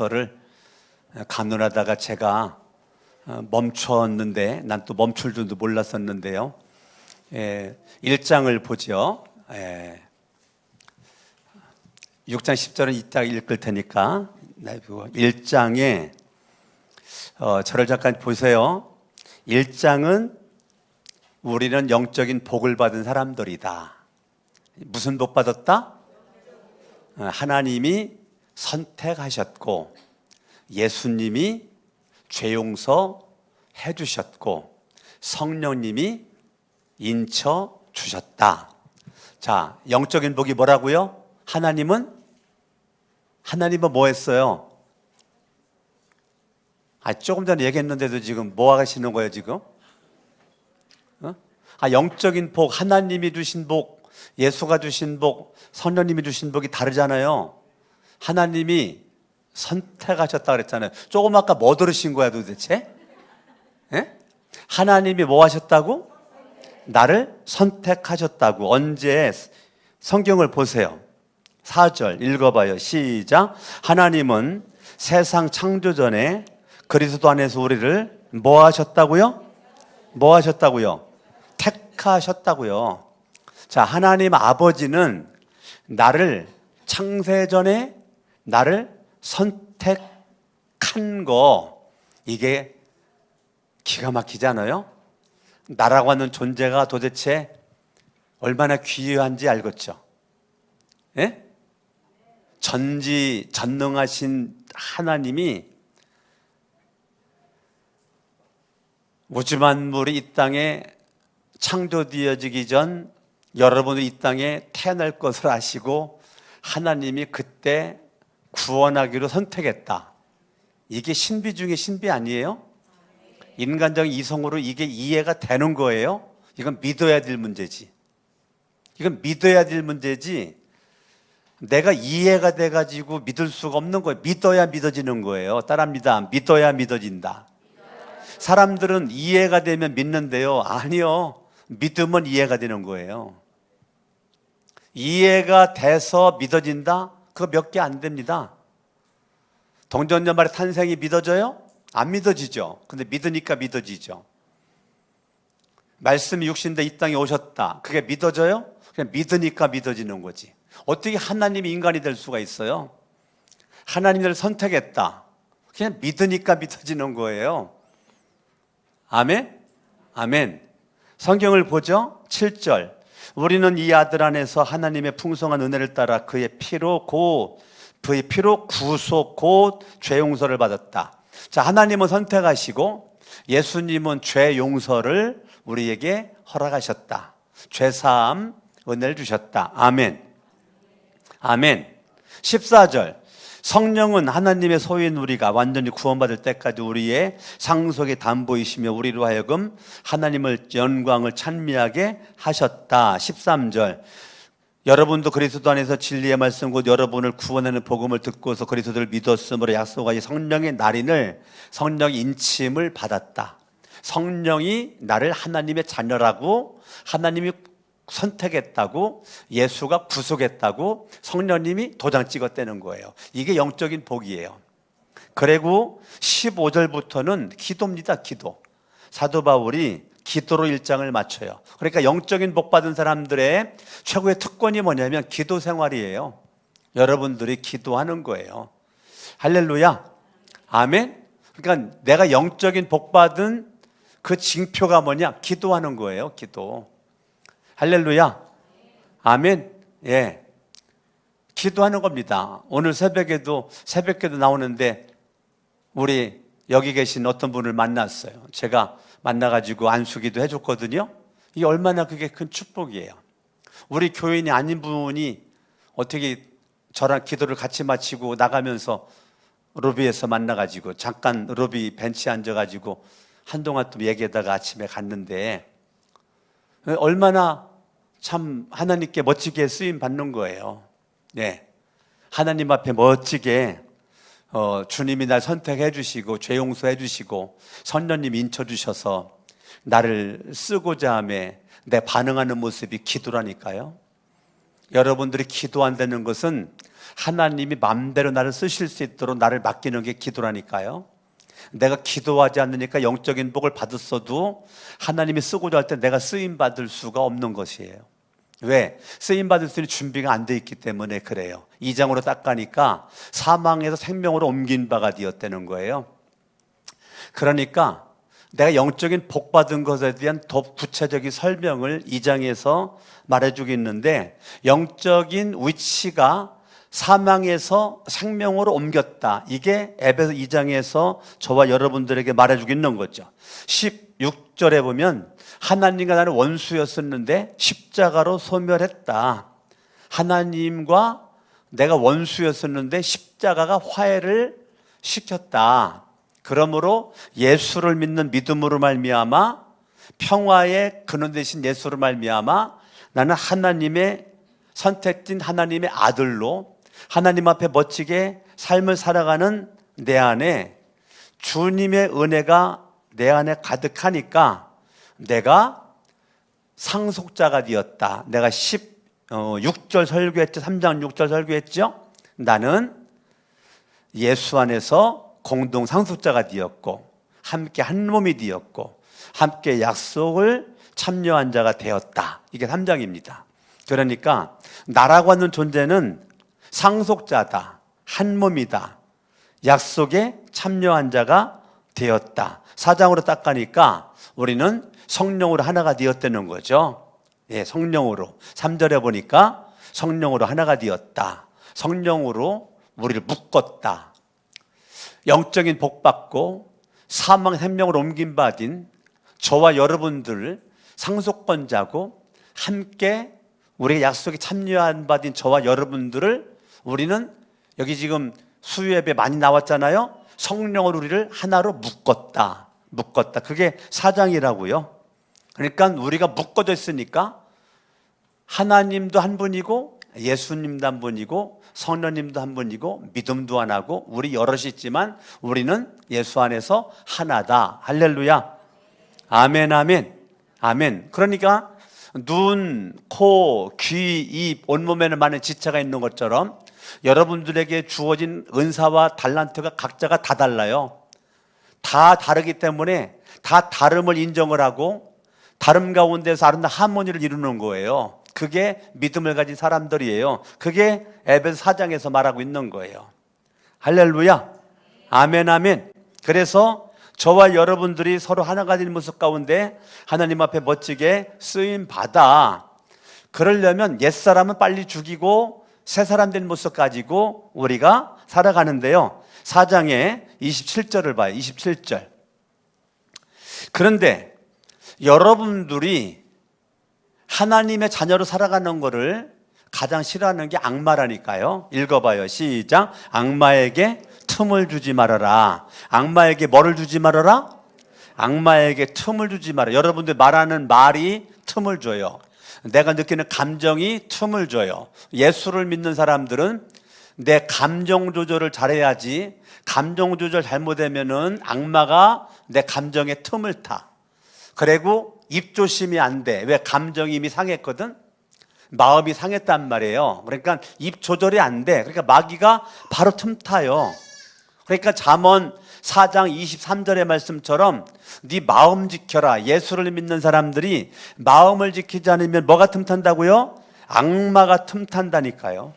요한일서를 가느라다가 제가 멈췄는데, 난 또 멈출 줄도 몰랐었는데요. 1장을 보죠. 6장 10절은 이따 읽을 테니까 1장에 저를 잠깐 보세요. 1장은 우리는 영적인 복을 받은 사람들이다. 무슨 복 받았다? 하나님이 선택하셨고 예수님이 죄 용서 해주셨고 성령님이 인쳐 주셨다. 자, 영적인 복이 뭐라고요? 하나님은 뭐 했어요? 조금 전에 얘기했는데도 지금 뭐 하시는 거예요 지금? 영적인 복, 하나님이 주신 복, 예수가 주신 복, 성령님이 주신 복이 다르잖아요. 하나님이 선택하셨다 그랬잖아요. 조금 아까 뭐 들으신 거야 도대체? 하나님이 뭐 하셨다고? 나를 선택하셨다고. 언제? 성경을 보세요. 4절 읽어봐요. 시작. 하나님은 세상 창조 전에 그리스도 안에서 우리를 뭐 하셨다고요? 뭐 하셨다고요? 택하셨다고요. 자, 하나님 아버지는 나를 창세 전에 나를 선택한 거, 이게 기가 막히잖아요. 나라고 하는 존재가 도대체 얼마나 귀한지 알겠죠? 예? 전지전능하신 하나님이 우주 만물이 이 땅에 창조되어지기 전 여러분이 이 땅에 태어날 것을 아시고 하나님이 그때 구원하기로 선택했다. 이게 신비 중에 신비 아니에요? 인간적인 이성으로 이게 이해가 되는 거예요? 이건 믿어야 될 문제지. 이건 믿어야 될 문제지. 내가 이해가 돼가지고 믿을 수가 없는 거예요. 믿어야 믿어지는 거예요. 따라합니다. 믿어야 믿어진다. 사람들은 이해가 되면 믿는데요. 아니요. 믿으면 이해가 되는 거예요. 이해가 돼서 믿어진다? 그거 몇 개 안 됩니다. 동전연말의 탄생이 믿어져요? 안 믿어지죠. 근데 믿으니까 믿어지죠. 말씀이 육신대 이 땅에 오셨다. 그게 믿어져요? 그냥 믿으니까 믿어지는 거지. 어떻게 하나님이 인간이 될 수가 있어요? 하나님을 선택했다. 그냥 믿으니까 믿어지는 거예요. 아멘? 아멘. 성경을 보죠. 7절. 우리는 이 아들 안에서 하나님의 풍성한 은혜를 따라 그의 피로 구속 곧 죄 용서를 받았다. 자, 하나님은 선택하시고 예수님은 죄 용서를 우리에게 허락하셨다. 죄 사함 은혜를 주셨다. 아멘. 아멘. 14절. 성령은 하나님의 소유인 우리가 완전히 구원받을 때까지 우리의 상속의 담보이시며 우리로 하여금 하나님을 영광을 찬미하게 하셨다. 13절. 여러분도 그리스도 안에서 진리의 말씀 곧 여러분을 구원하는 복음을 듣고서 그리스도를 믿었으므로 약속하신 성령의 날인을 성령 인침을 받았다. 성령이 나를 하나님의 자녀라고, 하나님이 선택했다고, 예수가 구속했다고 성령님이 도장 찍었다는 거예요. 이게 영적인 복이에요. 그리고 15절부터는 기도입니다. 기도. 사도 바울이 기도로 일장을 맞춰요. 그러니까 영적인 복 받은 사람들의 최고의 특권이 뭐냐면 기도 생활이에요. 여러분들이 기도하는 거예요. 할렐루야. 아멘. 그러니까 내가 영적인 복 받은 그 징표가 뭐냐? 기도하는 거예요. 기도. 할렐루야. 아멘. 예. 기도하는 겁니다. 오늘 새벽에도 나오는데 우리 여기 계신 어떤 분을 만났어요. 제가 만나가지고 안수기도 해줬거든요. 이게 얼마나 그게 큰 축복이에요. 우리 교인이 아닌 분이 어떻게 저랑 기도를 같이 마치고 나가면서 로비에서 만나가지고 잠깐 로비 벤치에 앉아가지고 한동안 또 얘기하다가 아침에 갔는데 얼마나 참 하나님께 멋지게 쓰임 받는 거예요. 네. 하나님 앞에 멋지게 주님이 날 선택해 주시고 죄 용서해 주시고 성령님 인쳐 주셔서 나를 쓰고자 함에 내 반응하는 모습이 기도라니까요. 여러분들이 기도한다는 것은 하나님이 마음대로 나를 쓰실 수 있도록 나를 맡기는 게 기도라니까요. 내가 기도하지 않으니까 영적인 복을 받았어도 하나님이 쓰고자 할 때 내가 쓰임 받을 수가 없는 것이에요. 왜? 쓰임 받을 수 있는 준비가 안 돼 있기 때문에 그래요. 2장으로 딱 가니까 사망에서 생명으로 옮긴 바가 되었다는 거예요. 그러니까 내가 영적인 복 받은 것에 대한 더 구체적인 설명을 2장에서 말해주고 있는데, 영적인 위치가 사망에서 생명으로 옮겼다. 이게 에베소 2장에서 저와 여러분들에게 말해주고 있는 거죠. 16절에 보면 하나님과 나는 원수였었는데 십자가로 소멸했다. 하나님과 내가 원수였었는데 십자가가 화해를 시켰다. 그러므로 예수를 믿는 믿음으로 말미암아, 평화의 근원 되신 예수로 말미암아 나는 하나님의 선택된 하나님의 아들로 하나님 앞에 멋지게 삶을 살아가는 내 안에 주님의 은혜가 내 안에 가득하니까 내가 상속자가 되었다. 내가 6절 설교했죠. 3장 6절 설교했죠. 나는 예수 안에서 공동 상속자가 되었고 함께 한 몸이 되었고 함께 약속을 참여한 자가 되었다. 이게 3장입니다. 그러니까 나라고 하는 존재는 상속자다, 한 몸이다, 약속에 참여한 자가 되었다. 4장으로 딱 가니까 우리는 성령으로 하나가 되었다는 거죠. 예, 성령으로. 3절에 보니까 성령으로 하나가 되었다. 성령으로 우리를 묶었다. 영적인 복 받고 사망 생명으로 옮긴 받은 저와 여러분들 상속권자고 함께 우리가 약속에 참여한 받은 저와 여러분들을 우리는 여기 지금 수요예배 많이 나왔잖아요. 성령으로 우리를 하나로 묶었다. 그게 4장이라고요. 그러니까 우리가 묶어져 있으니까 하나님도 한 분이고 예수님도 한 분이고 성령님도 한 분이고 믿음도 하나고 우리 여럿이 있지만 우리는 예수 안에서 하나다. 할렐루야. 아멘, 아멘, 아멘. 그러니까 눈, 코, 귀, 입, 온몸에는 많은 지체가 있는 것처럼 여러분들에게 주어진 은사와 달란트가 각자가 다 달라요. 다 다르기 때문에 다 다름을 인정을 하고 다름 가운데서 아름다운 하모니를 이루는 거예요. 그게 믿음을 가진 사람들이에요. 그게 에베소 4장에서 말하고 있는 거예요. 할렐루야. 아멘, 아멘. 그래서 저와 여러분들이 서로 하나가 된 모습 가운데 하나님 앞에 멋지게 쓰임 받아. 그러려면 옛사람은 빨리 죽이고 새 사람 된 모습 가지고 우리가 살아가는데요. 4장의 27절을 봐요. 27절. 그런데 여러분들이 하나님의 자녀로 살아가는 것을 가장 싫어하는 게 악마라니까요. 읽어봐요. 시작. 악마에게 틈을 주지 말아라. 악마에게 뭐를 주지 말아라? 악마에게 틈을 주지 말아라. 여러분들 말하는 말이 틈을 줘요. 내가 느끼는 감정이 틈을 줘요. 예수를 믿는 사람들은 내 감정 조절을 잘해야지, 감정 조절 잘못하면은 악마가 내 감정에 틈을 타. 그리고 입 조심이 안 돼. 왜? 감정이 이미 상했거든. 마음이 상했단 말이에요. 그러니까 입 조절이 안 돼. 그러니까 마귀가 바로 틈타요. 그러니까 잠언 4장 23절의 말씀처럼 네 마음 지켜라. 예수를 믿는 사람들이 마음을 지키지 않으면 뭐가 틈탄다고요? 악마가 틈탄다니까요.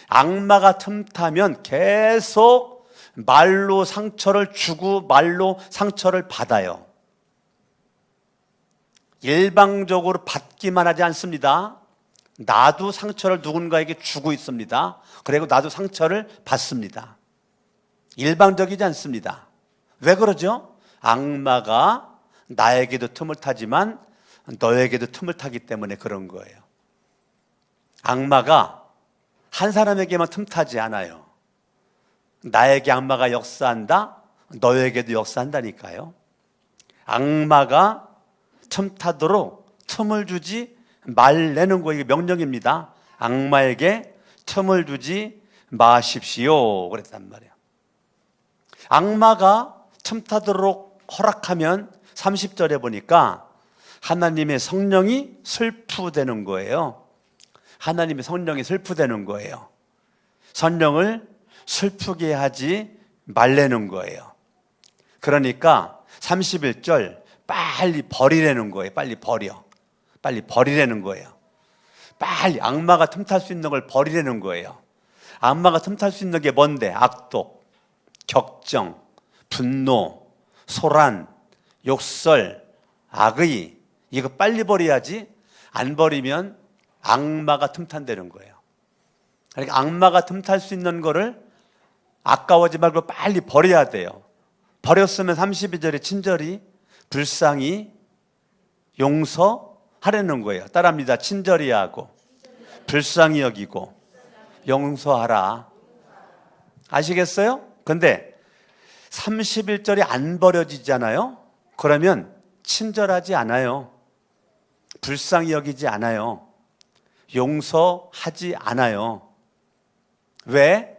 악마가 틈타면 계속 말로 상처를 주고 말로 상처를 받아요. 일방적으로 받기만 하지 않습니다. 나도 상처를 누군가에게 주고 있습니다. 그리고 나도 상처를 받습니다. 일방적이지 않습니다. 왜 그러죠? 악마가 나에게도 틈을 타지만 너에게도 틈을 타기 때문에 그런 거예요. 악마가 한 사람에게만 틈타지 않아요. 나에게 악마가 역사한다? 너에게도 역사한다니까요. 악마가 틈타도록 틈을 주지 말라는 거, 이게 명령입니다. 악마에게 틈을 주지 마십시오 그랬단 말이에요. 악마가 틈타도록 허락하면 30절에 보니까 하나님의 성령이 슬프되는 거예요. 하나님의 성령이 슬프되는 거예요. 성령을 슬프게 하지 말라는 거예요. 그러니까 31절 빨리 버리라는 거예요. 빨리 버려. 빨리 버리라는 거예요. 빨리 악마가 틈탈 수 있는 걸 버리라는 거예요. 악마가 틈탈 수 있는 게 뭔데? 악독, 격정, 분노, 소란, 욕설, 악의. 이거 빨리 버려야지. 안 버리면 악마가 틈탄다는 거예요. 그러니까 악마가 틈탈 수 있는 거를 아까워하지 말고 빨리 버려야 돼요. 버렸으면 32절에 친절히, 불쌍히, 용서하라는 거예요. 따라합니다. 친절히 하고, 불쌍히 여기고, 용서하라. 아시겠어요? 근데 31절이 안 버려지잖아요. 그러면 친절하지 않아요. 불쌍히 여기지 않아요. 용서하지 않아요. 왜?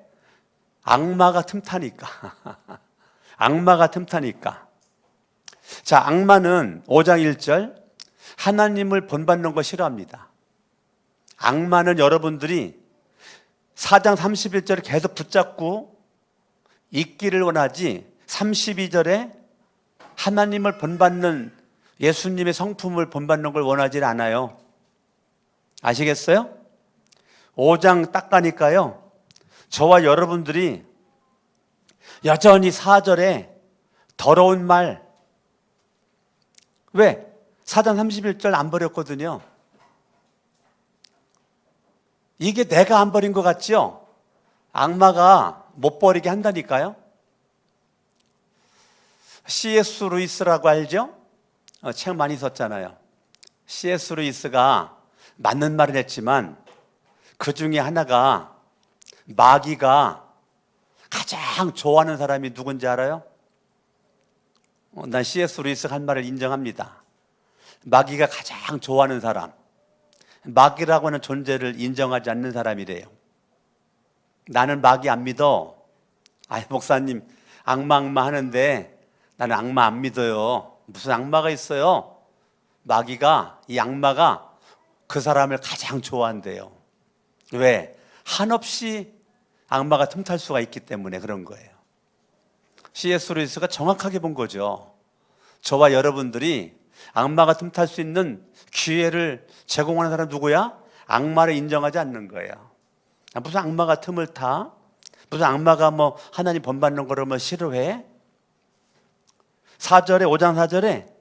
악마가 틈타니까. 악마가 틈타니까. 자, 악마는 5장 1절 하나님을 본받는 거 싫어합니다. 악마는 여러분들이 4장 31절에 계속 붙잡고 있기를 원하지 32절에 하나님을 본받는 예수님의 성품을 본받는 걸 원하지 않아요. 아시겠어요? 5장 딱 가니까요, 저와 여러분들이 여전히 4절에 더러운 말, 왜? 4장 31절 안 버렸거든요. 이게 내가 안 버린 것 같죠? 악마가 못 버리게 한다니까요. C.S. 루이스라고 알죠? 책 많이 썼잖아요. C.S. 루이스가 맞는 말을 했지만 그 중에 하나가 마귀가 가장 좋아하는 사람이 누군지 알아요? 난 C.S. 루이스가 한 말을 인정합니다. 마귀가 가장 좋아하는 사람, 마귀라고 하는 존재를 인정하지 않는 사람이래요. 나는 마귀 안 믿어. 아이, 목사님 악마 하는데 나는 악마 안 믿어요. 무슨 악마가 있어요? 마귀가, 이 악마가 그 사람을 가장 좋아한대요. 왜? 한없이 악마가 틈탈 수가 있기 때문에 그런 거예요. C.S. 루이스가 정확하게 본 거죠. 저와 여러분들이 악마가 틈탈 수 있는 기회를 제공하는 사람 누구야? 악마를 인정하지 않는 거예요. 무슨 악마가 틈을 타? 무슨 악마가 뭐 하나님 본받는 거를 뭐 싫어해? 4절에, 5장 4절에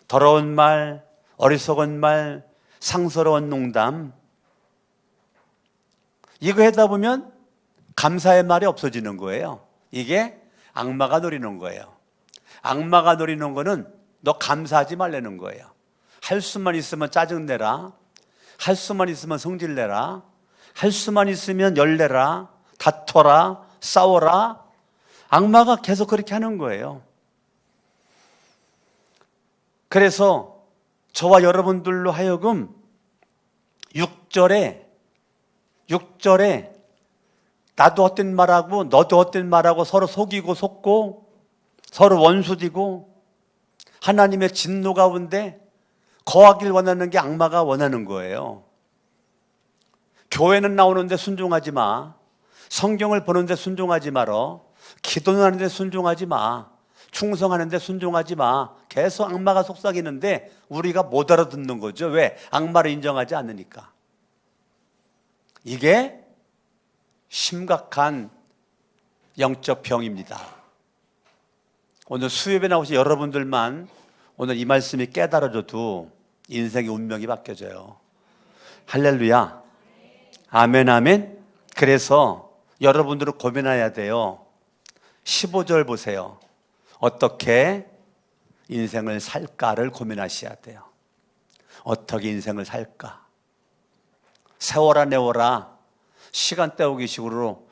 더러운 말, 어리석은 말, 상스러운 농담, 이거 하다 보면 감사의 말이 없어지는 거예요. 이게 악마가 노리는 거예요. 악마가 노리는 거는 너 감사하지 말라는 거예요. 할 수만 있으면 짜증내라, 할 수만 있으면 성질내라, 할 수만 있으면 열내라, 다퉈라, 싸워라. 악마가 계속 그렇게 하는 거예요. 그래서 저와 여러분들로 하여금 6절에 나도 헛된 말하고 너도 헛된 말하고 서로 속이고 속고 서로 원수되고 하나님의 진노 가운데 거하길 원하는 게 악마가 원하는 거예요. 교회는 나오는데 순종하지 마. 성경을 보는데 순종하지 말어. 기도는 하는데 순종하지 마. 충성하는데 순종하지 마. 계속 악마가 속삭이는데 우리가 못 알아듣는 거죠. 왜? 악마를 인정하지 않으니까. 이게 심각한 영적 병입니다. 오늘 수협에 나오신 여러분들만 오늘 이 말씀이 깨달아져도 인생의 운명이 바뀌어져요. 할렐루야. 아멘, 아멘. 그래서 여러분들은 고민해야 돼요. 15절 보세요. 어떻게 인생을 살까를 고민하셔야 돼요. 어떻게 인생을 살까? 세워라 내워라 시간 때우기 식으로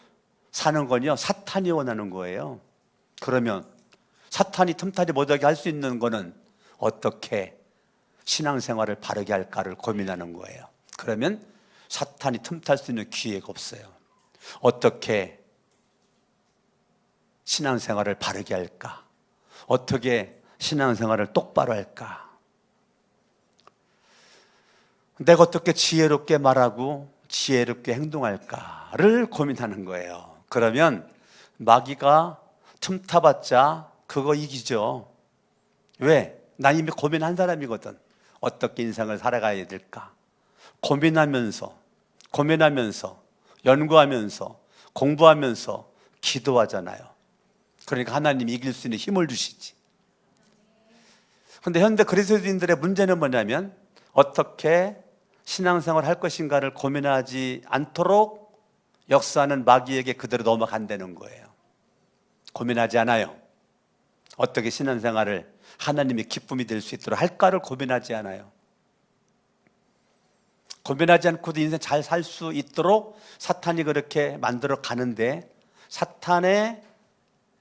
사는 건요, 사탄이 원하는 거예요. 그러면 사탄이 틈타지 못하게 할 수 있는 거는 어떻게 신앙생활을 바르게 할까를 고민하는 거예요. 그러면 사탄이 틈탈 수 있는 기회가 없어요. 어떻게 신앙생활을 바르게 할까? 어떻게 신앙생활을 똑바로 할까? 내가 어떻게 지혜롭게 말하고 지혜롭게 행동할까를 고민하는 거예요. 그러면 마귀가 틈타봤자 그거 이기죠. 왜? 난 이미 고민한 사람이거든. 어떻게 인생을 살아가야 될까? 고민하면서 연구하면서 공부하면서 기도하잖아요. 그러니까 하나님이 이길 수 있는 힘을 주시지. 그런데 현대 그리스도인들의 문제는 뭐냐면 어떻게 신앙생활을 할 것인가를 고민하지 않도록 역사는 마귀에게 그대로 넘어간다는 거예요. 고민하지 않아요. 어떻게 신앙생활을 하나님의 기쁨이 될 수 있도록 할까를 고민하지 않아요. 고민하지 않고도 인생 잘 살 수 있도록 사탄이 그렇게 만들어 가는데 사탄의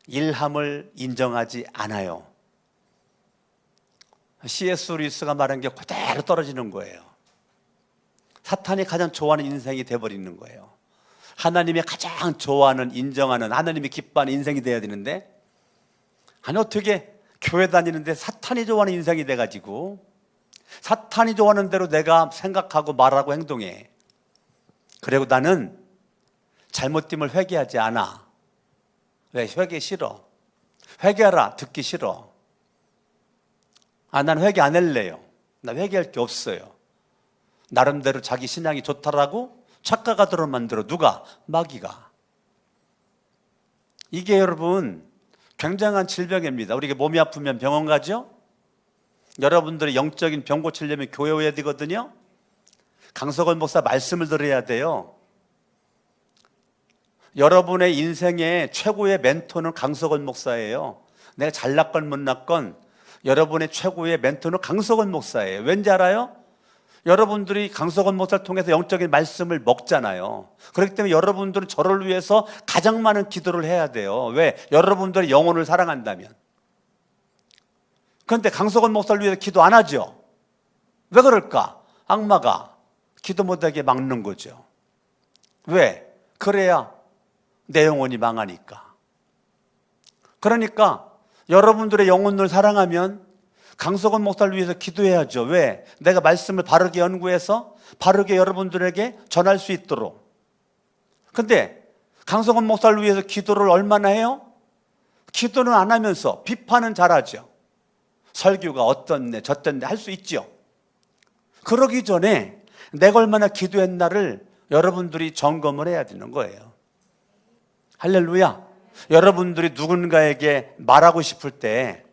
일함을 인정하지 않아요. C.S. 루이스가 말한 게 그대로 떨어지는 거예요. 사탄이 가장 좋아하는 인생이 돼버리는 거예요. 하나님이 가장 좋아하는, 인정하는, 하나님이 기뻐하는 인생이 돼야 되는데, 아니 어떻게 교회 다니는데 사탄이 좋아하는 인생이 돼가지고 사탄이 좋아하는 대로 내가 생각하고 말하고 행동해. 그리고 나는 잘못됨을 회개하지 않아. 왜? 회개 싫어. 회개하라 듣기 싫어. 난 회개 안 할래요. 나 회개할 게 없어요. 나름대로 자기 신앙이 좋다라고 착각하도록 만들어. 누가? 마귀가. 이게 여러분 굉장한 질병입니다. 우리가 몸이 아프면 병원 가죠? 여러분들의 영적인 병 고치려면 교회 오야 되거든요. 강석원 목사 말씀을 들어야 돼요. 여러분의 인생의 최고의 멘토는 강석원 목사예요. 내가 잘났건 못났건 여러분의 최고의 멘토는 강석원 목사예요. 왠지 알아요? 여러분들이 강석원 목사를 통해서 영적인 말씀을 먹잖아요. 그렇기 때문에 여러분들은 저를 위해서 가장 많은 기도를 해야 돼요. 왜? 여러분들의 영혼을 사랑한다면. 그런데 강석원 목사를 위해서 기도 안 하죠. 왜 그럴까? 악마가 기도 못하게 막는 거죠. 왜? 그래야 내 영혼이 망하니까. 그러니까 여러분들의 영혼을 사랑하면 강석원 목사를 위해서 기도해야죠. 왜? 내가 말씀을 바르게 연구해서 바르게 여러분들에게 전할 수 있도록. 근데 강석원 목사를 위해서 기도를 얼마나 해요? 기도는 안 하면서 비판은 잘하죠. 설교가 어떻네 저떻네 할 수 있죠. 그러기 전에 내가 얼마나 기도했나를 여러분들이 점검을 해야 되는 거예요. 할렐루야. 여러분들이 누군가에게 말하고 싶을 때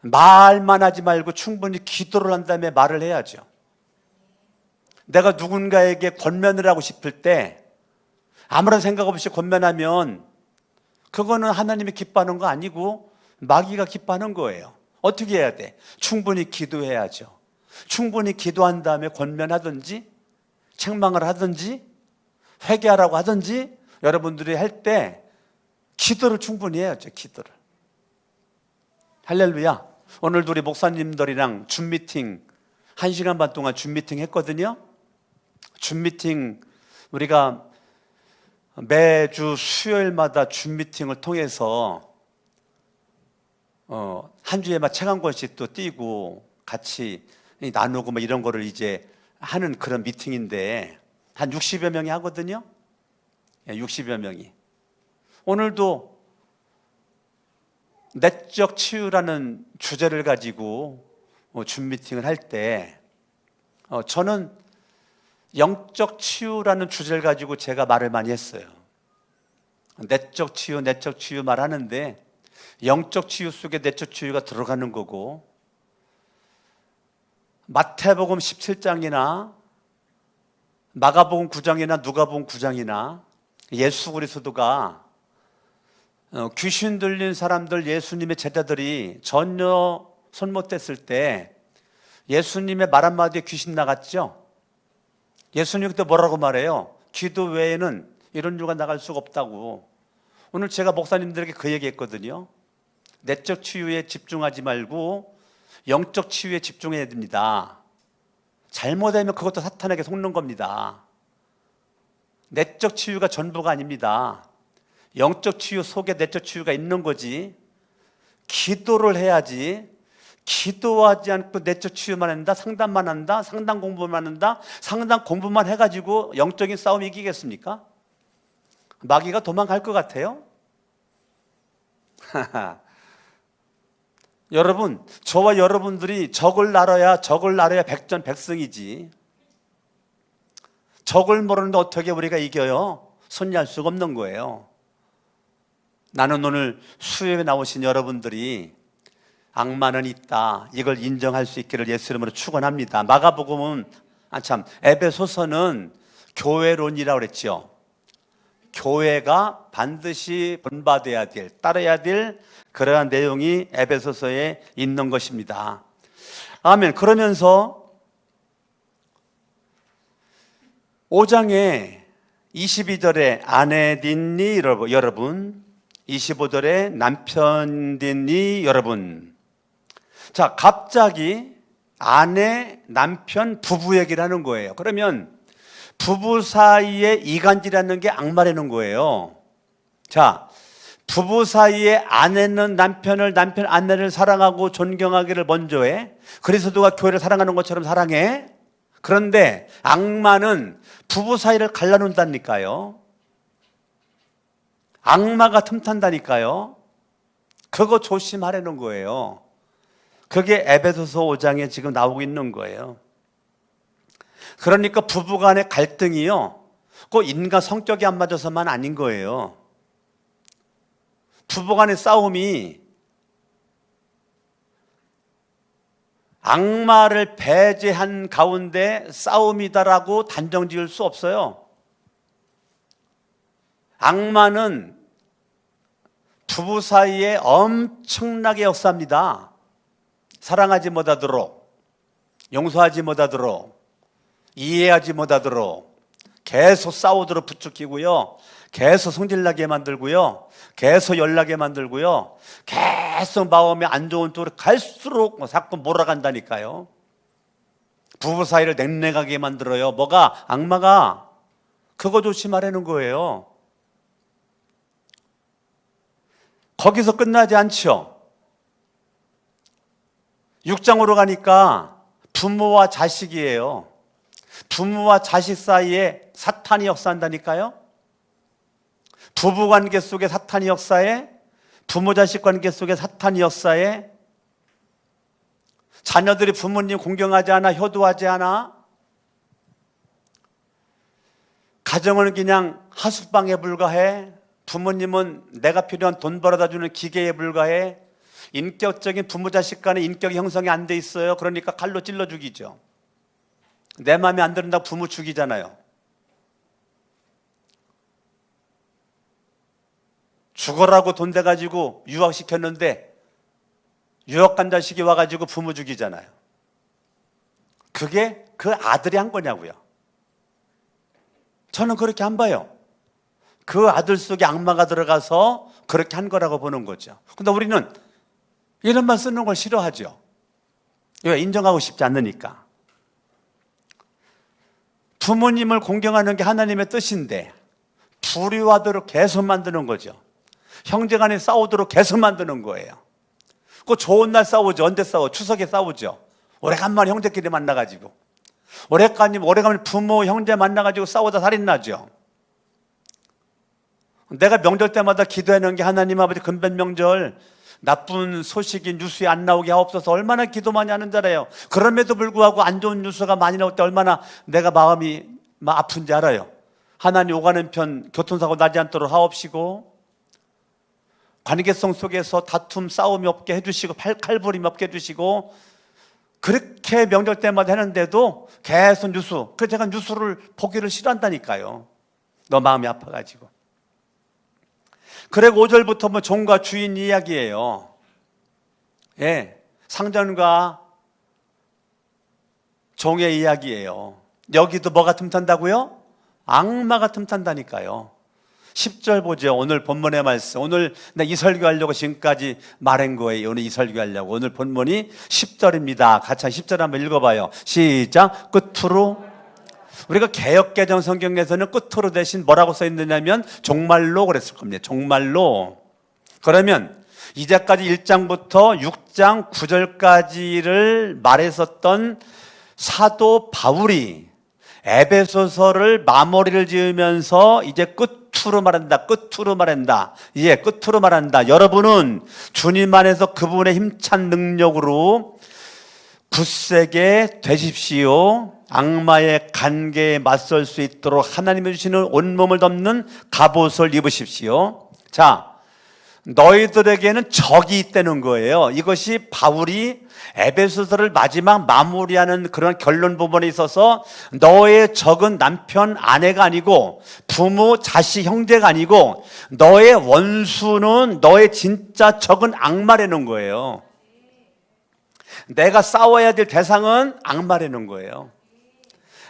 말만 하지 말고 충분히 기도를 한 다음에 말을 해야죠. 내가 누군가에게 권면을 하고 싶을 때 아무런 생각 없이 권면하면 그거는 하나님이 기뻐하는 거 아니고 마귀가 기뻐하는 거예요. 어떻게 해야 돼? 충분히 기도해야죠. 충분히 기도한 다음에 권면하든지 책망을 하든지 회개하라고 하든지 여러분들이 할 때 기도를 충분히 해야죠. 기도를. 할렐루야. 오늘도 우리 목사님들이랑 줌 미팅 1시간 반 동안 줌 미팅 했거든요. 줌 미팅 우리가 매주 수요일마다 줌 미팅을 통해서 한 주에 막 책 한 권씩 또 띄고 같이 나누고 뭐 이런 거를 이제 하는 그런 미팅인데 한 60여 명이 하거든요. 60여 명이. 오늘도 내적 치유라는 주제를 가지고 줌 미팅을 할 때 저는 영적 치유라는 주제를 가지고 제가 말을 많이 했어요. 내적 치유 말하는데 영적 치유 속에 내적 치유가 들어가는 거고 마태복음 17장이나 마가복음 9장이나 누가복음 9장이나 예수 그리스도가 귀신 들린 사람들 예수님의 제자들이 전혀 손 못 댔을 때 예수님의 말 한마디에 귀신 나갔죠. 예수님 그때 뭐라고 말해요? 기도 외에는 이런 유가 나갈 수가 없다고. 오늘 제가 목사님들에게 그 얘기했거든요. 내적 치유에 집중하지 말고 영적 치유에 집중해야 됩니다. 잘못하면 그것도 사탄에게 속는 겁니다. 내적 치유가 전부가 아닙니다. 영적 치유 속에 내적 치유가 있는 거지. 기도를 해야지. 기도하지 않고 내적 치유만 한다, 상담만 한다, 상담 공부만 한다, 상담 공부만 해가지고 영적인 싸움 이기겠습니까? 마귀가 도망갈 것 같아요? 여러분, 저와 여러분들이 적을 나눠야 백전백승이지. 적을 모르는데 어떻게 우리가 이겨요? 손리할 수가 없는 거예요. 나는 오늘 수요일에 나오신 여러분들이 악마는 있다, 이걸 인정할 수 있기를 예수 이름으로 축원합니다. 마가복음은 에베소서는 교회론이라고 그랬죠. 교회가 반드시 본받아야 될, 따라야 될 그러한 내용이 에베소서에 있는 것입니다. 아멘. 그러면서 5장에 22절에 아내딨니 여러분, 25절에 남편딨니 여러분. 자, 갑자기 아내, 남편, 부부 얘기를 하는 거예요. 그러면 부부 사이에 이간질하는 게 악마라는 거예요. 자, 부부 사이에 아내는 남편을, 남편 아내를 사랑하고 존경하기를 먼저 해. 그리스도가 교회를 사랑하는 것처럼 사랑해. 그런데 악마는 부부 사이를 갈라놓는다니까요. 악마가 틈탄다니까요. 그거 조심하라는 거예요. 그게 에베소서 5장에 지금 나오고 있는 거예요. 그러니까 부부간의 갈등이요, 그 인간 성격이 안 맞아서만 아닌 거예요. 부부간의 싸움이 악마를 배제한 가운데 싸움이다라고 단정 지을 수 없어요. 악마는 부부 사이에 엄청나게 역사합니다. 사랑하지 못하도록, 용서하지 못하도록, 이해하지 못하도록 계속 싸우도록 부추기고요, 계속 성질나게 만들고요, 계속 열나게 만들고요, 계속 마음이 안 좋은 쪽으로 갈수록 자꾸 몰아간다니까요. 부부 사이를 냉랭하게 만들어요. 뭐가? 악마가. 그거 조심하라는 거예요. 거기서 끝나지 않죠. 6장으로 가니까 부모와 자식이에요. 부모와 자식 사이에 사탄이 역사한다니까요. 부부관계 속에 사탄이 역사해, 부모 자식 관계 속에 사탄이 역사해. 자녀들이 부모님 공경하지 않아, 효도하지 않아. 가정은 그냥 하숙방에 불과해. 부모님은 내가 필요한 돈 벌어다 주는 기계에 불과해. 인격적인 부모 자식 간의 인격 형성이 안 돼 있어요. 그러니까 칼로 찔러 죽이죠. 내 마음에 안 들은다고 부모 죽이잖아요. 죽어라고 돈 대가지고 유학시켰는데 유학 간 자식이 와가지고 부모 죽이잖아요. 그게 그 아들이 한 거냐고요. 저는 그렇게 안 봐요. 그 아들 속에 악마가 들어가서 그렇게 한 거라고 보는 거죠. 근데 우리는 이런 말 쓰는 걸 싫어하죠. 왜? 인정하고 싶지 않으니까. 부모님을 공경하는 게 하나님의 뜻인데 불의하도록 계속 만드는 거죠. 형제간에 싸우도록 계속 만드는 거예요. 그 좋은 날 싸우죠. 언제 싸워? 추석에 싸우죠. 오래간만에 형제끼리 만나가지고, 오래간만에 부모 형제 만나가지고 싸우다 살인나죠. 내가 명절 때마다 기도하는 게 하나님 아버지 금변 명절 나쁜 소식이 뉴스에 안 나오게 하옵소서. 얼마나 기도 많이 하는 자래요. 그럼에도 불구하고 안 좋은 뉴스가 많이 나올 때 얼마나 내가 마음이 아픈지 알아요. 하나님 오가는 편 교통사고 나지 않도록 하옵시고, 관계성 속에서 다툼 싸움이 없게 해주시고, 칼부림이 없게 해주시고, 그렇게 명절 때마다 하는데도 계속 뉴스. 그래서 제가 뉴스를 보기를 싫어한다니까요. 너 마음이 아파가지고. 그리고 5절부터 뭐 종과 주인 이야기예요. 예, 상전과 종의 이야기예요. 여기도 뭐가 틈탄다고요? 악마가 틈탄다니까요. 10절 보죠. 오늘 본문의 말씀. 오늘 이 설교하려고 지금까지 말한 거예요. 오늘 이 설교하려고. 오늘 본문이 10절입니다. 같이 10절 한번 읽어봐요. 시작. 끝으로. 우리가 개역개정 성경에서는 끝으로 대신 뭐라고 써 있느냐면 종말로 그랬을 겁니다. 종말로. 그러면 이제까지 1장부터 6장 9절까지를 말했었던 사도 바울이 에베소서를 마무리를 지으면서 이제 끝으로 말한다. 이제 끝으로 말한다. 여러분은 주님 안에서 그분의 힘찬 능력으로 굳세게 되십시오. 악마의 간계에 맞설 수 있도록 하나님이 주시는 온몸을 덮는 갑옷을 입으십시오. 자, 너희들에게는 적이 있다는 거예요. 이것이 바울이 에베소서를 마지막 마무리하는 그런 결론 부분에 있어서 너의 적은 남편, 아내가 아니고 부모, 자식, 형제가 아니고 너의 원수는, 너의 진짜 적은 악마라는 거예요. 내가 싸워야 될 대상은 악마라는 거예요.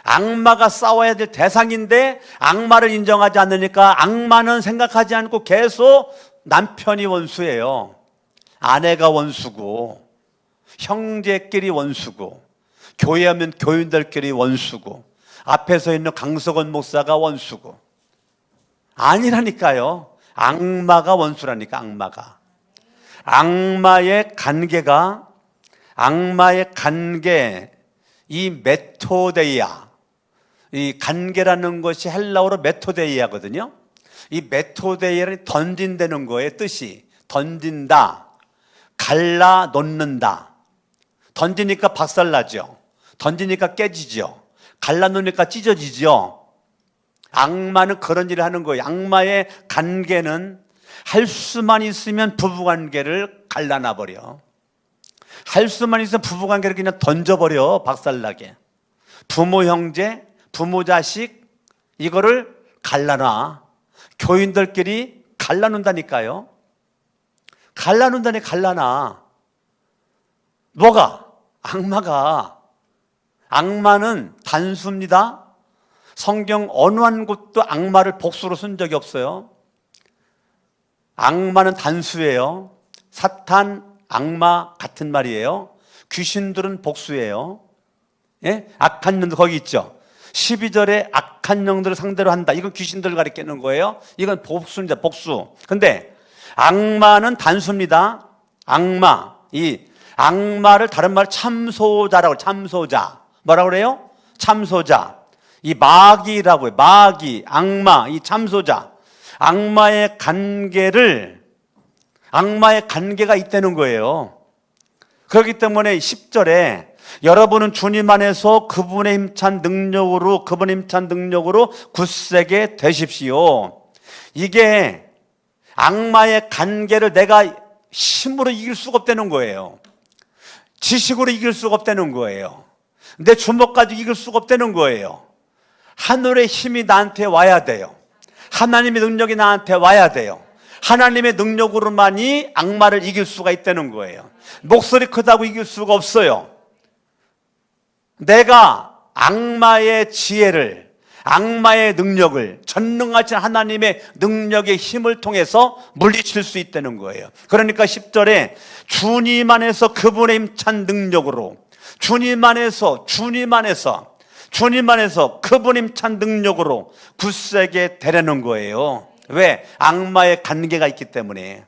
악마가 싸워야 될 대상인데 악마를 인정하지 않으니까 악마는 생각하지 않고 계속 남편이 원수예요. 아내가 원수고, 형제끼리 원수고, 교회하면 교인들끼리 원수고, 앞에 서 있는 강석원 목사가 원수고. 아니라니까요. 악마가 원수라니까. 악마의 관계, 이 메토데이아, 이 관계라는 것이 헬라어로 메토데이아거든요. 이 메토데이아를 던진다는 거예요. 뜻이 던진다, 갈라 놓는다. 던지니까 박살나죠. 던지니까 깨지죠. 갈라 놓으니까 찢어지죠. 악마는 그런 일을 하는 거예요. 악마의 관계는 할 수만 있으면 부부관계를 갈라놔 버려. 할 수만 있으면 부부관계를 그냥 던져버려. 박살나게. 부모 형제, 부모 자식, 이거를 갈라놔. 교인들끼리 갈라놓는다니까요. 갈라놔. 뭐가? 악마는 단수입니다. 성경 어느 한 곳도 악마를 복수로 쓴 적이 없어요. 악마는 단수예요. 사탄, 악마 같은 말이에요. 귀신들은 복수예요. 예? 악한 영들 거기 있죠. 12절에 악한 영들을 상대로 한다. 이건 귀신들을 가리키는 거예요. 이건 복수입니다. 복수. 근데 악마는 단수입니다. 이 악마를 다른 말 참소자라고. 참소자. 뭐라고 그래요? 참소자. 이 마귀라고 해요. 마귀, 악마, 이 참소자. 악마의 관계가 있다는 거예요. 그렇기 때문에 10절에 여러분은 주님 안에서 그분의 힘찬 능력으로 굳세게 되십시오. 이게 악마의 관계를 내가 힘으로 이길 수가 없다는 거예요. 지식으로 이길 수가 없다는 거예요. 내 주먹 가지고 이길 수가 없다는 거예요. 하늘의 힘이 나한테 와야 돼요. 하나님의 능력이 나한테 와야 돼요. 하나님의 능력으로만이 악마를 이길 수가 있다는 거예요. 목소리 크다고 이길 수가 없어요. 내가 악마의 지혜를, 악마의 능력을, 전능하신 하나님의 능력의 힘을 통해서 물리칠 수 있다는 거예요. 그러니까 10절에 주님 안에서 그분의 힘찬 능력으로, 주님 안에서 그분의 힘찬 능력으로 굳세게 되려는 거예요. 왜? 악마의 관계가 있기 때문에.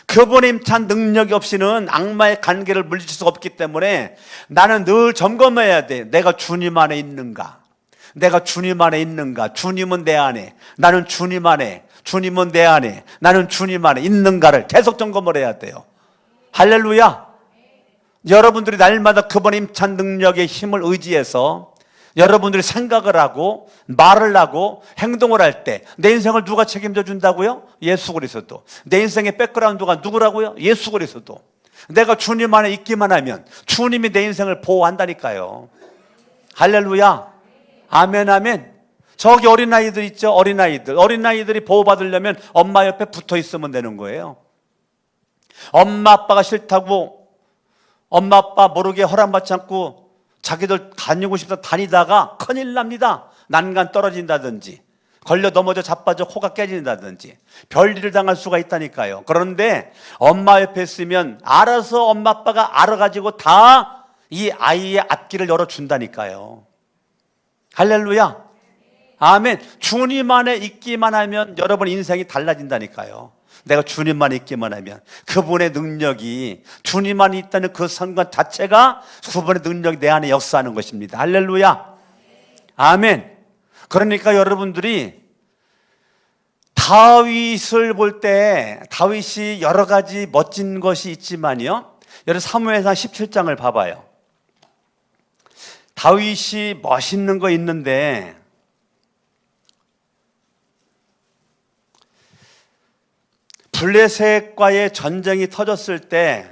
그분의 힘찬 능력이 없이는 악마의 관계를 물리칠 수가 없기 때문에 나는 늘 점검해야 돼. 내가 주님 안에 있는가? 주님은 내 안에, 나는 주님 안에, 주님은 내 안에, 나는 주님 안에 있는가를 계속 점검을 해야 돼요. 할렐루야. 여러분들이 날마다 그분의 힘찬 능력의 힘을 의지해서 여러분들이 생각을 하고 말을 하고 행동을 할 때 내 인생을 누가 책임져 준다고요? 예수 그리스도. 내 인생의 백그라운드가 누구라고요? 예수 그리스도. 내가 주님 안에 있기만 하면 주님이 내 인생을 보호한다니까요. 할렐루야. 아멘. 저기 어린아이들 있죠? 어린아이들이 보호받으려면 엄마 옆에 붙어 있으면 되는 거예요. 엄마 아빠가 싫다고 엄마 아빠 모르게 허락받지 않고 자기들 다니고 싶다 다니다가 큰일 납니다. 난간 떨어진다든지 걸려 넘어져 자빠져 코가 깨진다든지 별일을 당할 수가 있다니까요. 그런데 엄마 옆에 있으면 알아서 엄마 아빠가 알아가지고 다 이 아이의 앞길을 열어준다니까요. 할렐루야. 아멘. 주님 안에 있기만 하면 여러분 인생이 달라진다니까요. 내가 주님만 있기만 하면, 그분의 능력이, 주님만 있다는 그 선관 자체가 그분의 능력이 내 안에 역사하는 것입니다. 할렐루야. 아멘. 그러니까 여러분들이 다윗을 볼 때 다윗이 여러 가지 멋진 것이 있지만요, 여러분 사무엘상 17장을 봐봐요. 다윗이 멋있는 거 있는데 블레셋과의 전쟁이 터졌을 때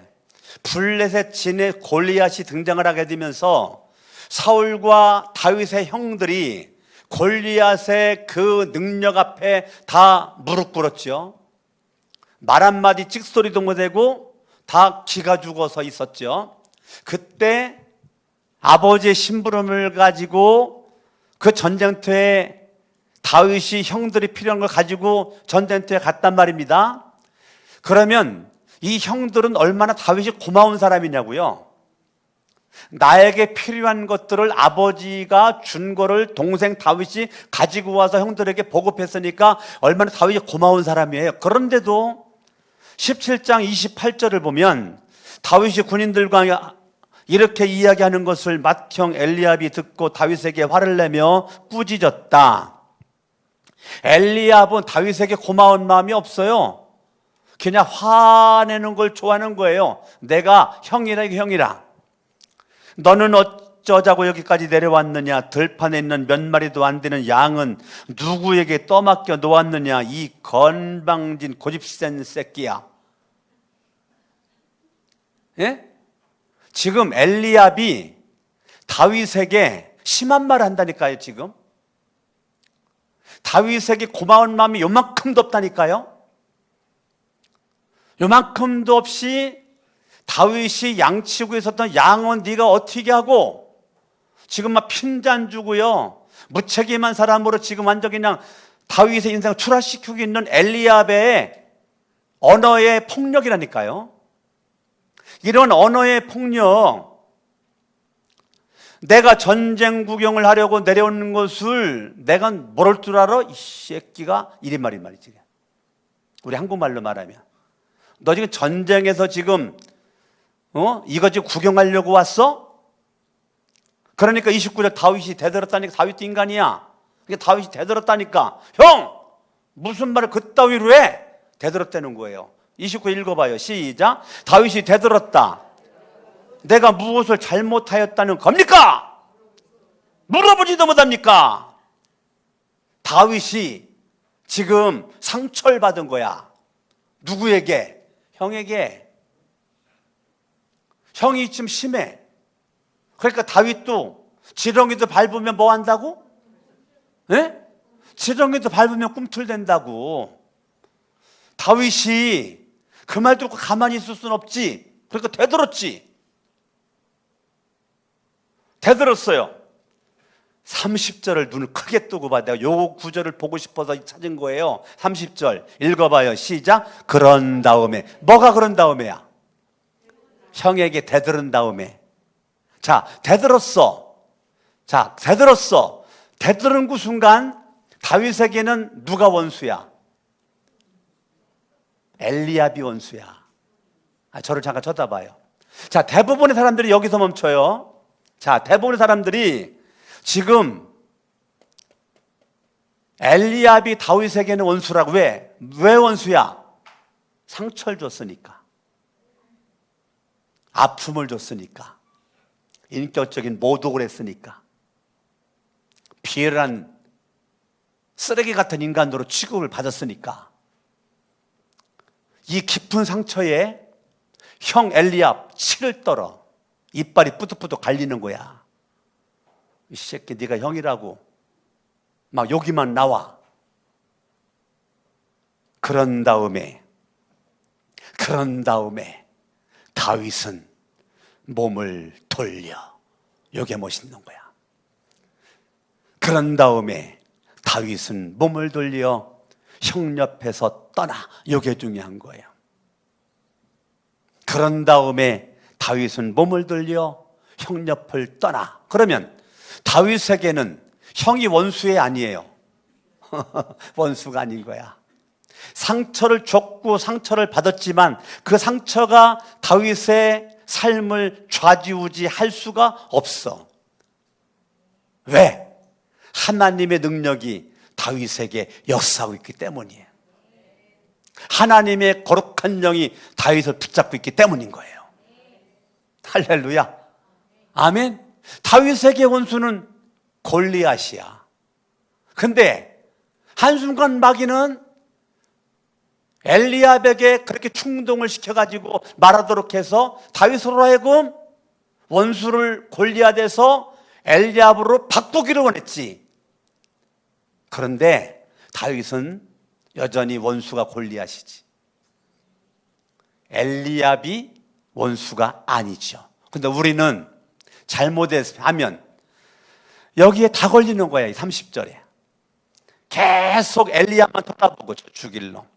블레셋 진의 골리앗이 등장을 하게 되면서 사울과 다윗의 형들이 골리앗의 그 능력 앞에 다 무릎 꿇었죠. 말 한마디 찍소리도 못하고 다 기가 죽어서 있었죠. 그때 아버지의 심부름을 가지고 그 전쟁터에 다윗이 형들이 필요한 걸 가지고 전쟁터에 갔단 말입니다. 그러면 이 형들은 얼마나 다윗이 고마운 사람이냐고요. 나에게 필요한 것들을 아버지가 준 거를 동생 다윗이 가지고 와서 형들에게 보급했으니까 얼마나 다윗이 고마운 사람이에요. 그런데도 17장 28절을 보면 다윗이 군인들과 이렇게 이야기하는 것을 맏형 엘리압이 듣고 다윗에게 화를 내며 꾸짖었다. 엘리압은 다윗에게 고마운 마음이 없어요. 그냥 화내는 걸 좋아하는 거예요. 내가 형이라, 형이라. 너는 어쩌자고 여기까지 내려왔느냐? 들판에 있는 몇 마리도 안 되는 양은 누구에게 떠맡겨 놓았느냐? 이 건방진 고집센 새끼야. 예? 지금 엘리압이 다윗에게 심한 말을 한다니까요. 지금 다윗에게 고마운 마음이 요만큼도 없다니까요. 요만큼도 없이 다윗이 양치고 있었던 양은 네가 어떻게 하고, 지금 막 핀잔 주고요, 무책임한 사람으로 지금 완전 그냥 다윗의 인생을 추락시키고 있는 엘리압의 언어의 폭력이라니까요. 이런 언어의 폭력, 내가 전쟁 구경을 하려고 내려오는 것을 내가 모를 줄 알아? 이 새끼가, 이리 말이지. 우리 한국말로 말하면 너 지금 전쟁에서 지금 이거 지금 구경하려고 왔어? 그러니까 29절 다윗이 대들었다니까. 다윗도 인간이야. 그러니까 다윗이 대들었다니까. 형! 무슨 말을 그따위로 해? 대들었다는 거예요. 29 읽어봐요. 시작. 다윗이 대들었다. 내가 무엇을 잘못하였다는 겁니까? 물어보지도 못합니까? 다윗이 지금 상처를 받은 거야. 누구에게? 형에게. 형이 좀 심해. 그러니까 다윗도 지렁이도 밟으면 뭐 한다고? 예? 지렁이도 밟으면 꿈틀댄다고. 다윗이 그 말 듣고 가만히 있을 수는 없지. 그러니까 대들었지. 대들었어요. 30절을 눈을 크게 뜨고 봐. 내가 요 구절을 보고 싶어서 찾은 거예요. 30절 읽어봐요. 시작. 그런 다음에. 뭐가 그런 다음에야? 형에게 대들은 다음에. 자, 대들었어. 자, 대들었어. 대들은 그 순간 다윗에게는 누가 원수야? 엘리압이 원수야. 저를 잠깐 쳐다봐요. 자, 대부분의 사람들이 여기서 멈춰요. 자, 대부분의 사람들이 지금 엘리압이 다윗에게는 원수라고. 왜 원수야? 상처를 줬으니까. 아픔을 줬으니까. 인격적인 모독을 했으니까. 비열한 쓰레기 같은 인간으로 취급을 받았으니까. 이 깊은 상처에 형 엘리압 치를 떨어 이빨이 뿌득뿌득 갈리는 거야. 이 새끼 네가 형이라고 막 여기만 나와. 그런 다음에 다윗은 몸을 돌려. 이게 멋있는 거야. 그런 다음에 다윗은 몸을 돌려 형 옆에서 떠나. 이게 중요한 거예요. 그런 다음에 다윗은 몸을 돌려 형 옆을 떠나. 그러면 다윗에게는 형이 원수의 아니에요. 원수가 아닌 거야. 상처를 줬고 상처를 받았지만 그 상처가 다윗의 삶을 좌지우지할 수가 없어. 왜? 하나님의 능력이 다윗에게 역사하고 있기 때문이에요. 하나님의 거룩한 영이 다윗을 붙잡고 있기 때문인 거예요. 할렐루야. 아멘. 다윗에게 원수는 골리앗이야. 근데 한순간 마귀는 엘리압에게 그렇게 충동을 시켜가지고 말하도록 해서 다윗으로 하여금 원수를 골리앗에서 엘리압으로 바꾸기를 원했지. 그런데 다윗은 여전히 원수가 골리앗이지. 엘리압이 원수가 아니죠. 근데 우리는 잘못하면 여기에 다 걸리는 거야. 30절에 계속 엘리압만 쳐다보고 죽일 놈.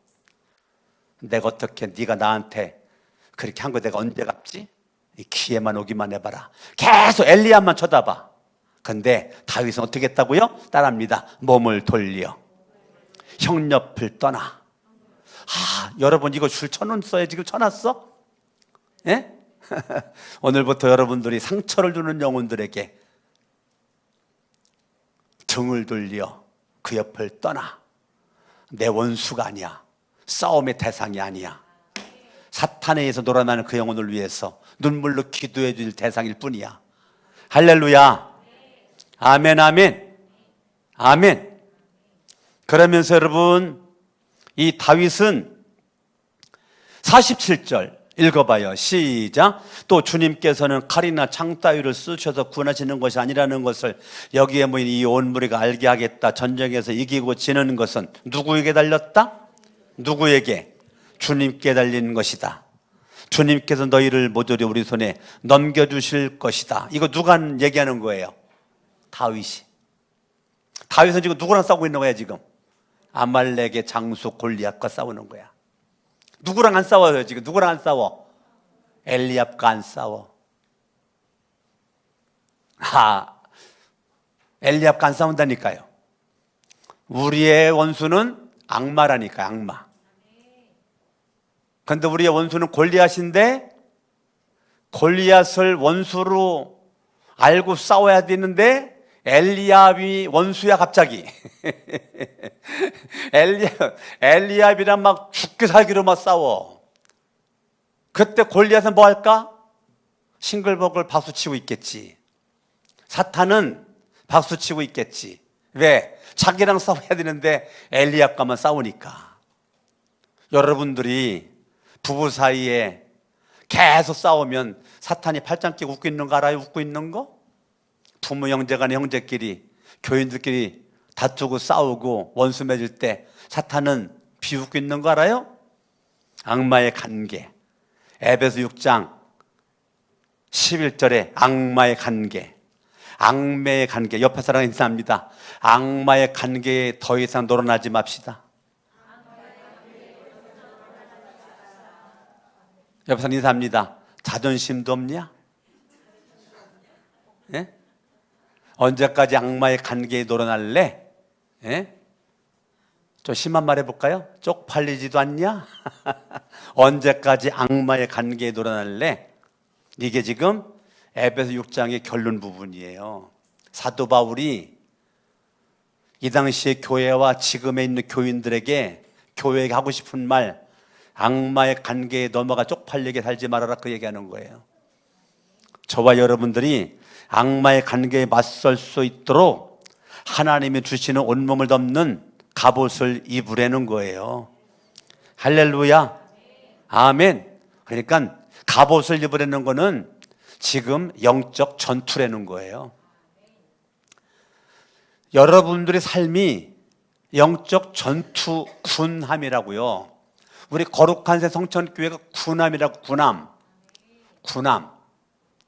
내가 어떻게 네가 나한테 그렇게 한 거 내가 언제 갚지? 이 기회만 오기만 해봐라. 계속 엘리압만 쳐다봐. 근데 다윗은 어떻게 했다고요? 따라합니다. 몸을 돌려 형 옆을 떠나. 여러분 이거 줄 쳐놨어요? 지금 쳐놨어? 예? 오늘부터 여러분들이 상처를 주는 영혼들에게 등을 돌려 그 옆을 떠나. 내 원수가 아니야. 싸움의 대상이 아니야. 사탄에 의해서 놀아나는 그 영혼을 위해서 눈물로 기도해 줄 대상일 뿐이야. 할렐루야. 아멘, 아멘, 아멘. 그러면서 여러분, 이 다윗은 47절 읽어봐요. 시작. 또 주님께서는 칼이나 창 따위를 쓰셔서 구원하시는 것이 아니라는 것을 여기에 모인 이 온 무리가 알게 하겠다. 전쟁에서 이기고 지는 것은 누구에게 달렸다? 누구에게? 주님께 달린 것이다. 주님께서 너희를 모조리 우리 손에 넘겨주실 것이다. 이거 누가 얘기하는 거예요? 다윗이. 다윗은 지금 누구랑 싸우고 있는 거야 지금? 아말렉의 장수 골리앗과 싸우는 거야. 누구랑 안 싸워요 지금? 누구랑 안 싸워? 엘리압과 안 싸워. 엘리압과 안 싸운다니까요. 우리의 원수는 악마라니까요. 악마. 그런데 우리의 원수는 골리앗인데 골리앗을 원수로 알고 싸워야 되는데 엘리압이 원수야 갑자기. 엘리압이랑 막 죽게 살기로 막 싸워. 그때 골리앗은 뭐 할까? 싱글벙글 박수치고 있겠지. 사탄은 박수치고 있겠지. 왜? 자기랑 싸워야 되는데 엘리압과만 싸우니까. 여러분들이 부부 사이에 계속 싸우면 사탄이 팔짱 끼고 웃고 있는 거 알아요? 웃고 있는 거? 부모 형제 간의 형제끼리 교인들끼리 다투고 싸우고 원수 맺을 때 사탄은 비웃고 있는 거 알아요? 악마의 관계. 에베소 6장 11절에 악마의 관계. 악매의 관계. 옆에 사람 인사합니다. 악마의 관계에 더 이상 놀아나지 맙시다. 옆에 사람 인사합니다. 자존심도 없냐? 예? 언제까지 악마의 관계에 놀아날래? 예? 좀 심한 말 해볼까요? 쪽팔리지도 않냐? 언제까지 악마의 관계에 놀아날래? 이게 지금 에베소 6장의 결론 부분이에요. 사도 바울이 이 당시의 교회와 지금에 있는 교인들에게 교회에게 하고 싶은 말, 악마의 관계에 넘어가 쪽팔리게 살지 말아라, 그 얘기하는 거예요. 저와 여러분들이 악마의 관계에 맞설 수 있도록 하나님이 주시는 온몸을 덮는 갑옷을 입으라는 거예요. 할렐루야. 아멘. 그러니까 갑옷을 입으라는 거는 지금 영적 전투라는 거예요. 여러분들의 삶이 영적 전투 군함이라고요. 우리 거룩한 새 성천교회가 군함이라고. 군함.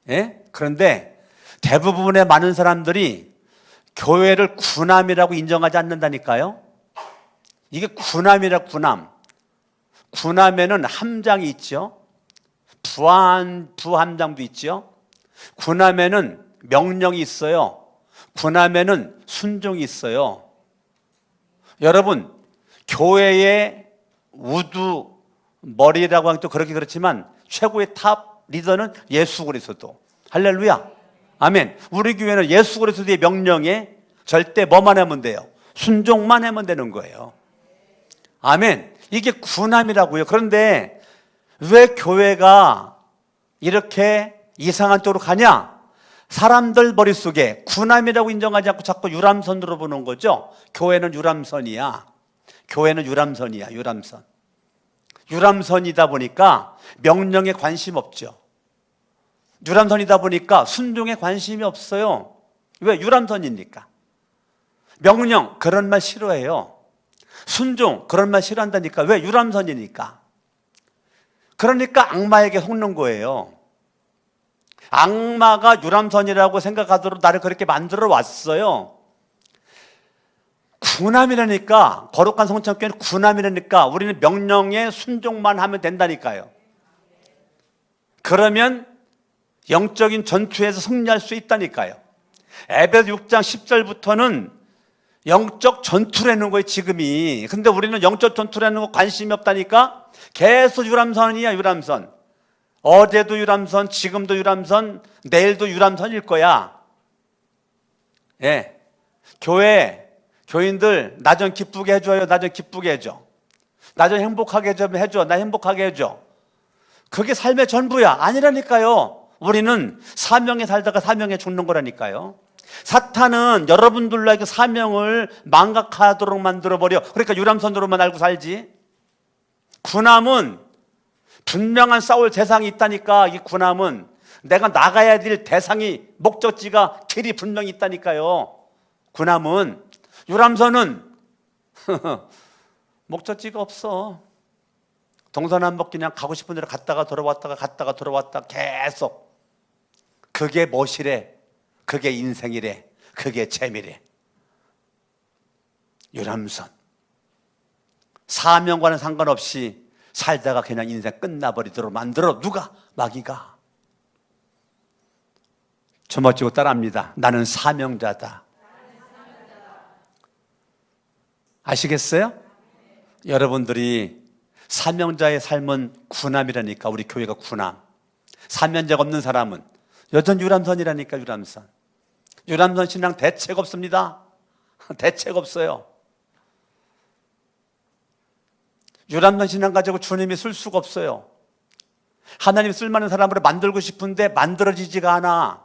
예? 그런데 대부분의 많은 사람들이 교회를 군함이라고 인정하지 않는다니까요. 이게 군함이라. 군함에는 함장이 있죠. 부함장도 있죠. 군함에는 명령이 있어요. 군함에는 순종이 있어요. 여러분, 교회에 우두 머리라고 하기 또 그렇지만 최고의 탑 리더는 예수 그리스도. 할렐루야. 아멘. 우리 교회는 예수 그리스도의 명령에 절대 뭐만 하면 돼요? 순종만 하면 되는 거예요. 아멘. 이게 군함이라고요. 그런데 왜 교회가 이렇게 이상한 쪽으로 가냐? 사람들 머릿속에 군함이라고 인정하지 않고 자꾸 유람선으로 보는 거죠. 교회는 유람선이야. 교회는 유람선이야. 유람선. 유람선이다 보니까 명령에 관심 없죠. 유람선이다 보니까 순종에 관심이 없어요. 왜? 유람선이니까. 명령, 그런 말 싫어해요. 순종, 그런 말 싫어한다니까. 왜? 유람선이니까. 그러니까 악마에게 속는 거예요. 악마가 유람선이라고 생각하도록 나를 그렇게 만들어 왔어요. 군함이라니까, 거룩한 성찬교회는 군함이라니까 우리는 명령에 순종만 하면 된다니까요. 그러면 영적인 전투에서 승리할 수 있다니까요. 에베소 6장 10절부터는 영적 전투라는 거예요, 지금이. 근데 우리는 영적 전투라는 거 관심이 없다니까. 계속 유람선이야, 유람선. 어제도 유람선, 지금도 유람선, 내일도 유람선일 거야. 예. 교인들, 나 좀 기쁘게 해줘요. 나 좀 기쁘게 해줘. 나 좀 행복하게 좀 해줘. 나 행복하게 해줘. 그게 삶의 전부야. 아니라니까요. 우리는 사명에 살다가 사명에 죽는 거라니까요. 사탄은 여러분들로 사명을 망각하도록 만들어버려. 그러니까 유람선으로만 알고 살지. 군함은 분명한 싸울 대상이 있다니까. 이 군함은 내가 나가야 될 대상이, 목적지가, 길이 분명히 있다니까요. 군함은. 유람선은 목적지가 없어. 동서남북 그냥 가고 싶은 데로 갔다가 돌아왔다가 계속. 그게 멋이래. 그게 인생이래. 그게 재미래. 유람선. 사명과는 상관없이 살다가 그냥 인생 끝나버리도록 만들어. 누가? 마귀가. 저멋지고 따라합니다. 나는 사명자다. 아시겠어요? 여러분들이 사명자의 삶은 군함이라니까. 우리 교회가 군함. 사명자가 없는 사람은 여전 유람선이라니까. 유람선. 유람선 신앙 대책 없습니다. 대책 없어요. 유람선 신앙 가지고 주님이 쓸 수가 없어요. 하나님이 쓸만한 사람으로 만들고 싶은데 만들어지지가 않아.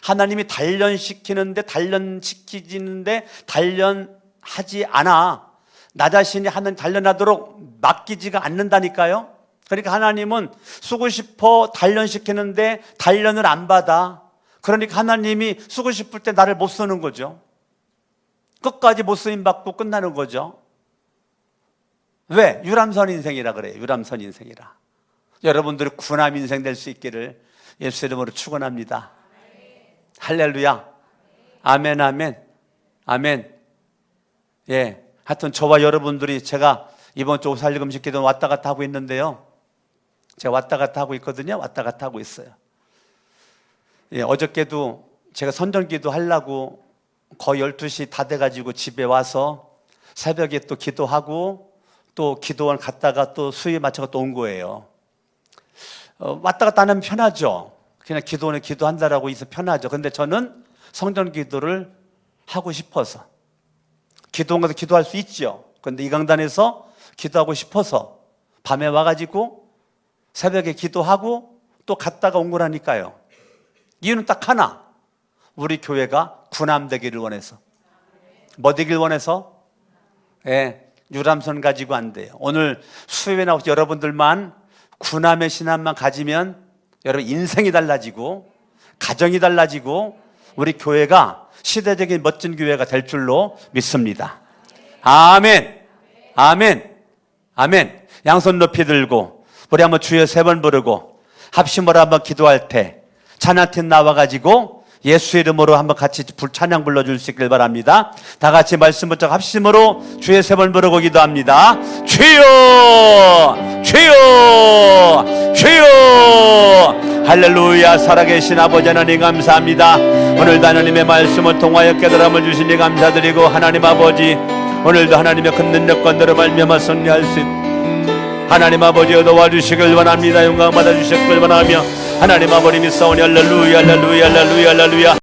하나님이 단련시키는데 단련하지 않아. 나 자신이 하나님 단련하도록 맡기지가 않는다니까요. 그러니까 하나님은 쓰고 싶어 단련시키는데 단련을 안 받아. 그러니까 하나님이 쓰고 싶을 때 나를 못 쓰는 거죠. 끝까지 못 쓰임 받고 끝나는 거죠. 왜? 유람선 인생이라 그래요. 유람선 인생이라. 여러분들이 군함 인생 될 수 있기를 예수 이름으로 축원합니다. 할렐루야. 아멘, 아멘, 아멘. 예. 하여튼 저와 여러분들이, 제가 이번 주 오살금식 기도 왔다 갔다 하고 있는데요. 제가 왔다 갔다 하고 있거든요. 왔다 갔다 하고 있어요. 예, 어저께도 제가 선전기도 하려고 거의 12시 다 돼가지고 집에 와서 새벽에 또 기도하고 또 기도원 갔다가 또 수요에 맞춰서 또 온 거예요. 왔다 갔다 하면 편하죠. 그냥 기도원에 기도한다라고 해서 편하죠. 근데 저는 성전 기도를 하고 싶어서, 기도원 가서 기도할 수 있죠. 근데 이 강단에서 기도하고 싶어서 밤에 와가지고 새벽에 기도하고 또 갔다가 온 거라니까요. 이유는 딱 하나. 우리 교회가 군함 되기를 원해서. 뭐 되길 원해서? 예, 유람선 가지고 안 돼요. 오늘 수요일에 나오신 여러분들만 군함의 신함만 가지면 여러분 인생이 달라지고 가정이 달라지고 우리 교회가 시대적인 멋진 교회가 될 줄로 믿습니다. 아멘, 아멘, 아멘. 양손 높이 들고 우리 한번 주여 3번 부르고 합심으로 한번 기도할 때 찬양팀 나와가지고 예수 이름으로 한번 같이 찬양 불러줄 수 있길 바랍니다. 다 같이 말씀 붙잡고 합심으로 주의 3번 부르고 기도합니다. 주여, 주여, 주여. 할렐루야. 살아계신 아버지 하나님 감사합니다. 오늘도 하나님의 말씀을 통하여 깨달음을 주시니 감사드리고, 하나님 아버지 오늘도 하나님의 큰 능력과 너로 말미암아 승리할 수 있도록 하나님 아버지여 도와주시길 원합니다. 영광 받아주시길 원하며 하나님 아버지 믿사오니 할렐루야 할렐루야 할렐루야 할렐루야.